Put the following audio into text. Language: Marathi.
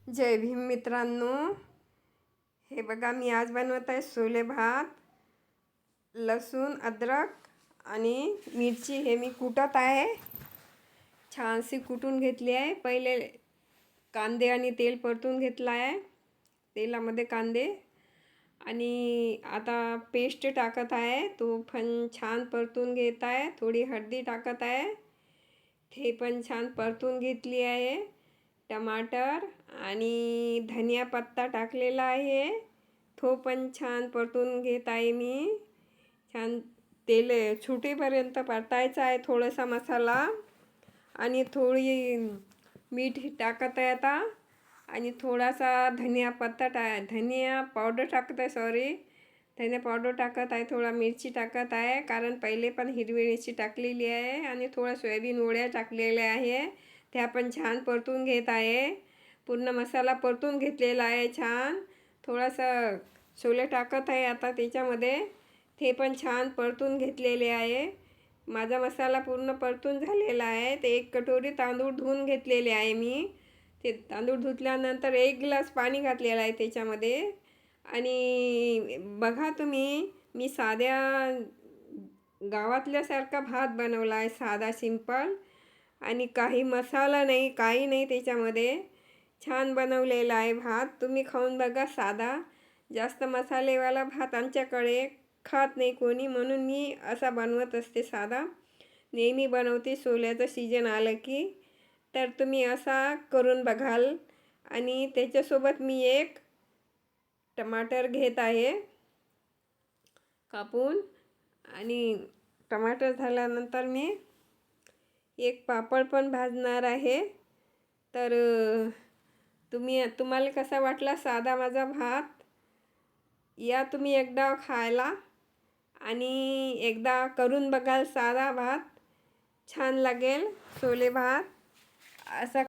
जय भीम मित्रांनो, हे बघा मी आज बनवत आहे छोले भात. लसूण, अद्रक आणि मिरची हे मी कुटत आहे. छानशी कुटून घेतली आहे. पहिले कांदे आणि तेल परतून घेतला आहे. तेलामध्ये कांदे आणि आता पेस्ट टाकत आहे. तो पण छान परतून घेत आहे. थोडी हळदी टाकत आहे. ते पण छान परतून घेतली आहे. टमाटर आणि धनिया पत्ता टाकलेला आहे. तो पण छान परतून घेत आहे मी. छान तेल सुटेपर्यंत परतायचा आहे. थोडासा मसाला आणि थोडी मीठ टाकत आहे आता. आणि थोडासा धनिया पावडर टाकत आहे. धनिया पावडर टाकत आहे. थोडा मिरची टाकत आहे, कारण पहिले पण हिरवी मिरची टाकलेली आहे. आणि थोडा सोयाबीन वड्या टाकलेल्या आहे. त्या पण छान परतून घेत आहे. पूर्ण मसाला परतून घेतलेला आहे छान. थोडासा छोले टाकत आहे आता त्याच्यामध्ये. ते पण छान परतून घेतलेले आहे. माझा मसाला पूर्ण परतून झालेला आहे. ते 1 कटोरी तांदूळ धुवून घेतलेले आहे मी. ते तांदूळ धुतल्यानंतर 1 ग्लास पाणी घातलेलं आहे त्याच्यामध्ये. आणि बघा तुम्ही, मी साध्या गावातल्यासारखा भात बनवला आहे. साधा सिंपल आणि काही मसाला नाही, काही नाही त्याच्यामध्ये. छान बनवलेला आहे भात. तुम्ही खाऊन बघा. साधा, जास्त मसालेवाला भात आमच्याकडे खात नाही कोणी, म्हणून मी असा बनवत असते साधा. नेहमी बनवते छोल्याचं सीजन आलं की. तर तुम्ही असा करून बघाल. आणि त्याच्यासोबत मी 1 टमाटर घेत आहे कापून. आणि टमाटर झाल्यानंतर मी 1 पापड पण भाजणार आहे. तर तुम्हाला कसा वाटला साधा माझा भात? या तुम्ही एकदा खायला आणि एकदा करून बघाल साधा भात. छान लागेल छोले भात. असा